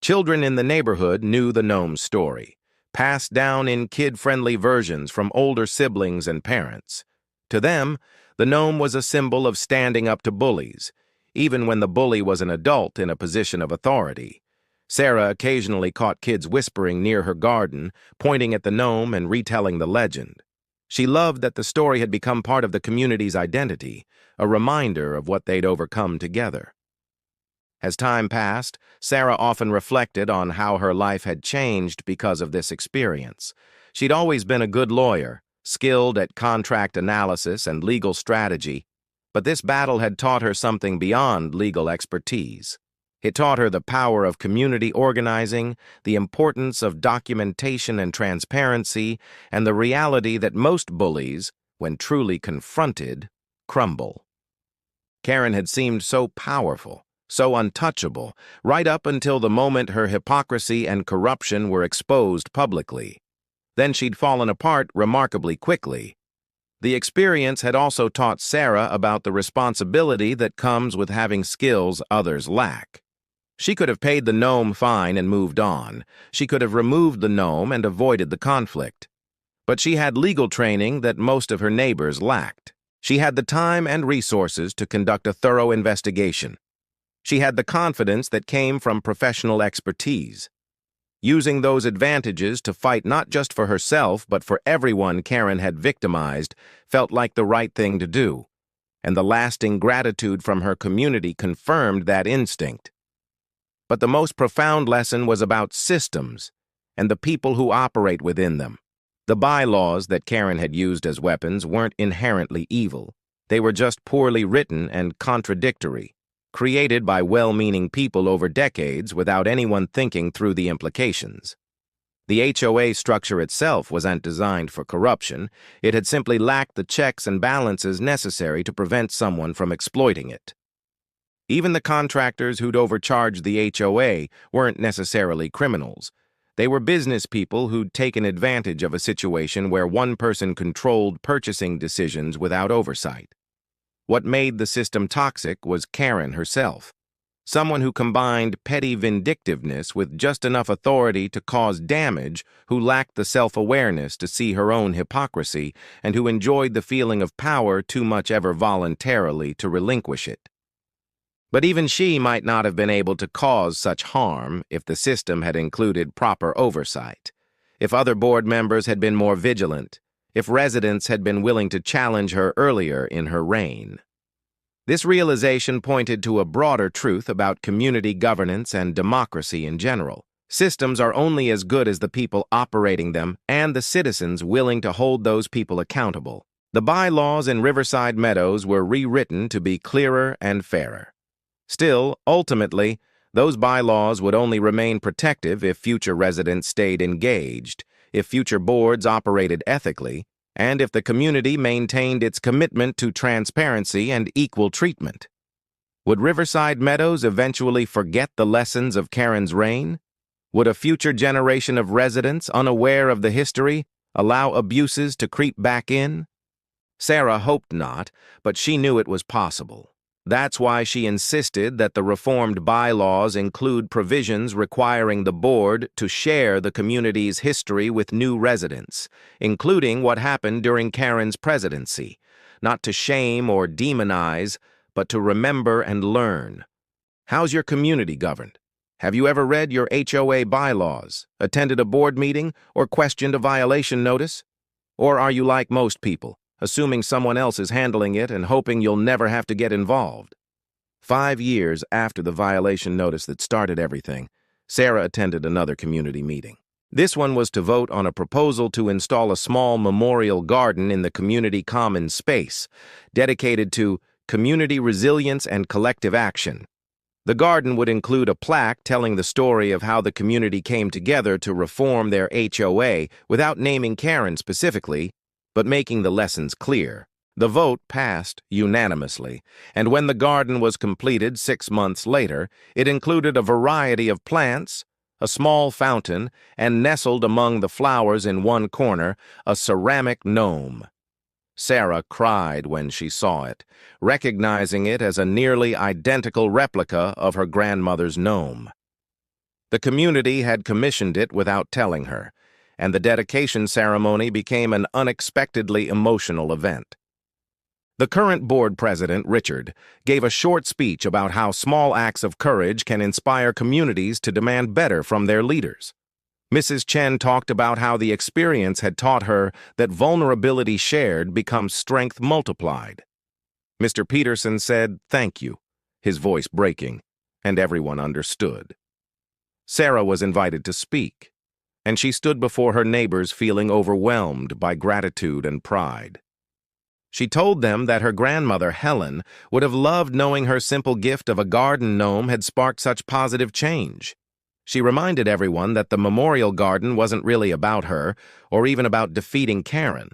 Children in the neighborhood knew the gnome's story, passed down in kid-friendly versions from older siblings and parents. To them, the gnome was a symbol of standing up to bullies, even when the bully was an adult in a position of authority. Sarah occasionally caught kids whispering near her garden, pointing at the gnome and retelling the legend. She loved that the story had become part of the community's identity, a reminder of what they'd overcome together. As time passed, Sarah often reflected on how her life had changed because of this experience. She'd always been a good lawyer, skilled at contract analysis and legal strategy, but this battle had taught her something beyond legal expertise. It taught her the power of community organizing, the importance of documentation and transparency, and the reality that most bullies, when truly confronted, crumble. Karen had seemed so powerful, so untouchable, right up until the moment her hypocrisy and corruption were exposed publicly. Then she'd fallen apart remarkably quickly. The experience had also taught Sarah about the responsibility that comes with having skills others lack. She could have paid the gnome fine and moved on. She could have removed the gnome and avoided the conflict. But she had legal training that most of her neighbors lacked. She had the time and resources to conduct a thorough investigation. She had the confidence that came from professional expertise. Using those advantages to fight not just for herself but for everyone Karen had victimized felt like the right thing to do, and the lasting gratitude from her community confirmed that instinct. But the most profound lesson was about systems and the people who operate within them. The bylaws that Karen had used as weapons weren't inherently evil. They were just poorly written and contradictory, created by well-meaning people over decades without anyone thinking through the implications. The HOA structure itself wasn't designed for corruption. It had simply lacked the checks and balances necessary to prevent someone from exploiting it. Even the contractors who'd overcharged the HOA weren't necessarily criminals. They were business people who'd taken advantage of a situation where one person controlled purchasing decisions without oversight. What made the system toxic was Karen herself, someone who combined petty vindictiveness with just enough authority to cause damage, who lacked the self-awareness to see her own hypocrisy, and who enjoyed the feeling of power too much ever voluntarily to relinquish it. But even she might not have been able to cause such harm if the system had included proper oversight. if other board members had been more vigilant, if residents had been willing to challenge her earlier in her reign. This realization pointed to a broader truth about community governance and democracy in general. Systems are only as good as the people operating them and the citizens willing to hold those people accountable. The bylaws in Riverside Meadows were rewritten to be clearer and fairer. Still, ultimately, those bylaws would only remain protective if future residents stayed engaged, if future boards operated ethically, and if the community maintained its commitment to transparency and equal treatment. Would Riverside Meadows eventually forget the lessons of Karen's reign? Would a future generation of residents, unaware of the history, allow abuses to creep back in? Sarah hoped not, but she knew it was possible. That's why she insisted that the reformed bylaws include provisions requiring the board to share the community's history with new residents, including what happened during Karen's presidency, not to shame or demonize, but to remember and learn. How's your community governed? Have you ever read your HOA bylaws, attended a board meeting, or questioned a violation notice? Or are you like most people, assuming someone else is handling it and hoping you'll never have to get involved? 5 years after the violation notice that started everything, Sarah attended another community meeting. This one was to vote on a proposal to install a small memorial garden in the community common space, dedicated to community resilience and collective action. The garden would include a plaque telling the story of how the community came together to reform their HOA without naming Karen specifically, but making the lessons clear. The vote passed unanimously, and when the garden was completed 6 months later, it included a variety of plants, a small fountain, and nestled among the flowers in one corner, a ceramic gnome. Sarah cried when she saw it, recognizing it as a nearly identical replica of her grandmother's gnome. The community had commissioned it without telling her, and the dedication ceremony became an unexpectedly emotional event. The current board president, Richard, gave a short speech about how small acts of courage can inspire communities to demand better from their leaders. Mrs. Chen talked about how the experience had taught her that vulnerability shared becomes strength multiplied. Mr. Peterson said, "Thank you," his voice breaking, and everyone understood. Sarah was invited to speak, and she stood before her neighbors feeling overwhelmed by gratitude and pride. She told them that her grandmother, Helen, would have loved knowing her simple gift of a garden gnome had sparked such positive change. She reminded everyone that the memorial garden wasn't really about her, or even about defeating Karen.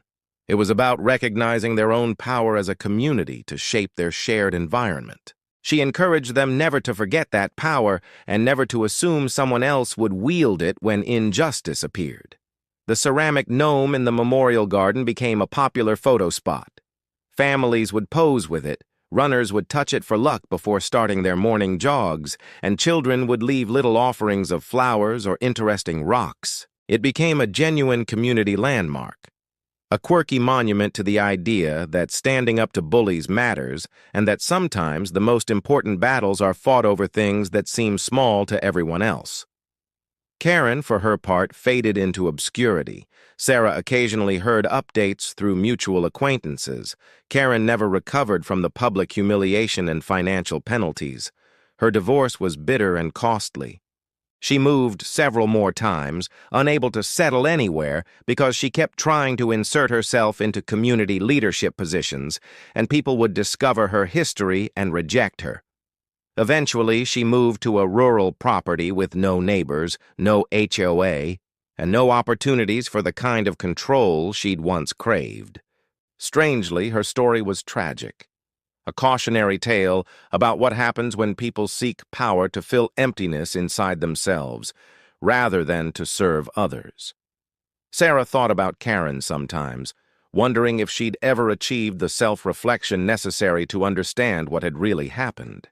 It was about recognizing their own power as a community to shape their shared environment. She encouraged them never to forget that power and never to assume someone else would wield it when injustice appeared. The ceramic gnome in the memorial garden became a popular photo spot. Families would pose with it, runners would touch it for luck before starting their morning jogs, and children would leave little offerings of flowers or interesting rocks. It became a genuine community landmark, a quirky monument to the idea that standing up to bullies matters and that sometimes the most important battles are fought over things that seem small to everyone else. Karen, for her part, faded into obscurity. Sarah occasionally heard updates through mutual acquaintances. Karen never recovered from the public humiliation and financial penalties. Her divorce was bitter and costly. She moved several more times, unable to settle anywhere because she kept trying to insert herself into community leadership positions, and people would discover her history and reject her. Eventually, she moved to a rural property with no neighbors, no HOA, and no opportunities for the kind of control she'd once craved. Strangely, her story was tragic. A cautionary tale about what happens when people seek power to fill emptiness inside themselves, rather than to serve others. Sarah thought about Karen sometimes, wondering if she'd ever achieved the self-reflection necessary to understand what had really happened.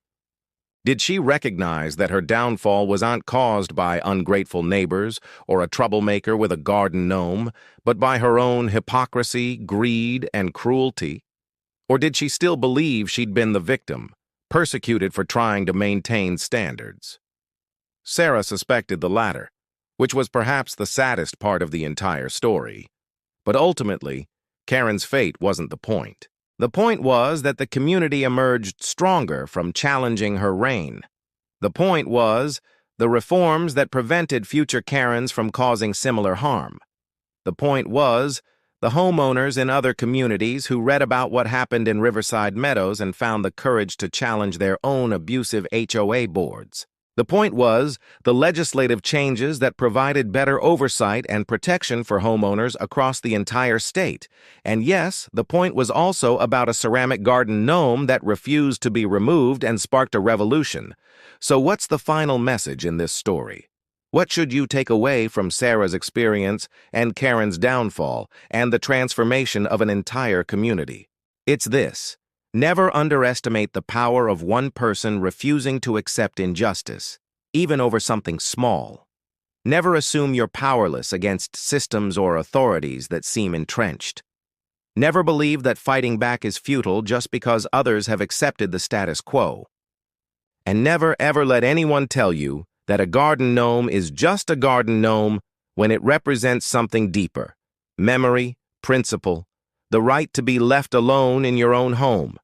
Did she recognize that her downfall was not caused by ungrateful neighbors or a troublemaker with a garden gnome, but by her own hypocrisy, greed, and cruelty? Or did she still believe she'd been the victim, persecuted for trying to maintain standards? Sarah suspected the latter. which was perhaps the saddest part of the entire story. But ultimately, Karen's fate wasn't the point. The point was that the community emerged stronger from challenging her reign. The point was the reforms that prevented future Karens from causing similar harm. The point was the homeowners in other communities who read about what happened in Riverside Meadows and found the courage to challenge their own abusive HOA boards. The point was the legislative changes that provided better oversight and protection for homeowners across the entire state. And yes, the point was also about a ceramic garden gnome that refused to be removed and sparked a revolution. So what's the final message in this story? What should you take away from Sarah's experience and Karen's downfall and the transformation of an entire community? It's this. Never underestimate the power of one person refusing to accept injustice, even over something small. Never assume you're powerless against systems or authorities that seem entrenched. Never believe that fighting back is futile just because others have accepted the status quo. And never ever let anyone tell you that a garden gnome is just a garden gnome when it represents something deeper: memory, principle, the right to be left alone in your own home.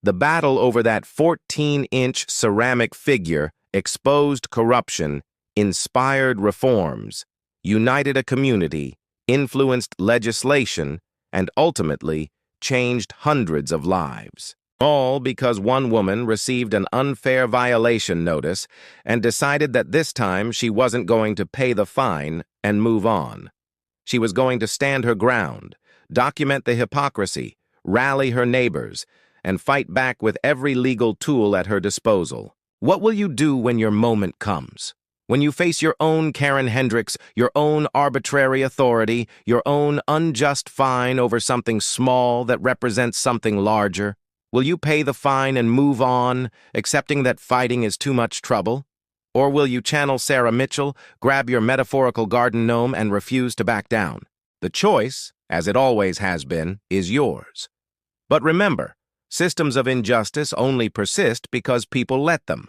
The battle over that 14-inch ceramic figure exposed corruption, inspired reforms, united a community, influenced legislation, and ultimately changed hundreds of lives. All because one woman received an unfair violation notice and decided that this time she wasn't going to pay the fine and move on. She was going to stand her ground, document the hypocrisy, rally her neighbors, and fight back with every legal tool at her disposal. What will you do when your moment comes? When you face your own Karen Hendricks, your own arbitrary authority, your own unjust fine over something small that represents something larger? Will you pay the fine and move on, accepting that fighting is too much trouble? Or will you channel Sarah Mitchell, grab your metaphorical garden gnome, and refuse to back down? The choice, as it always has been, is yours. But remember, systems of injustice only persist because people let them.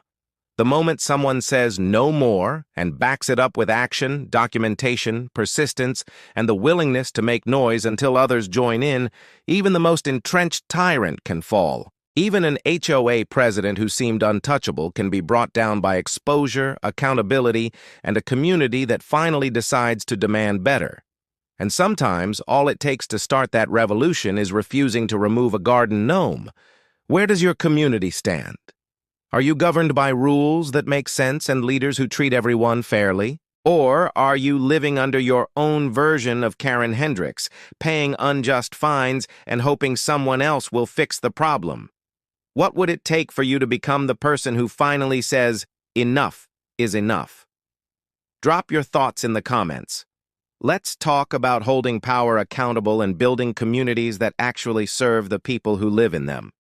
The moment someone says no more and backs it up with action, documentation, persistence, and the willingness to make noise until others join in, even the most entrenched tyrant can fall. Even an HOA president who seemed untouchable can be brought down by exposure, accountability, and a community that finally decides to demand better. And sometimes all it takes to start that revolution is refusing to remove a garden gnome. Where does your community stand? Are you governed by rules that make sense and leaders who treat everyone fairly? Or are you living under your own version of Karen Hendricks, paying unjust fines and hoping someone else will fix the problem? What would it take for you to become the person who finally says, enough is enough? Drop your thoughts in the comments. Let's talk about holding power accountable and building communities that actually serve the people who live in them.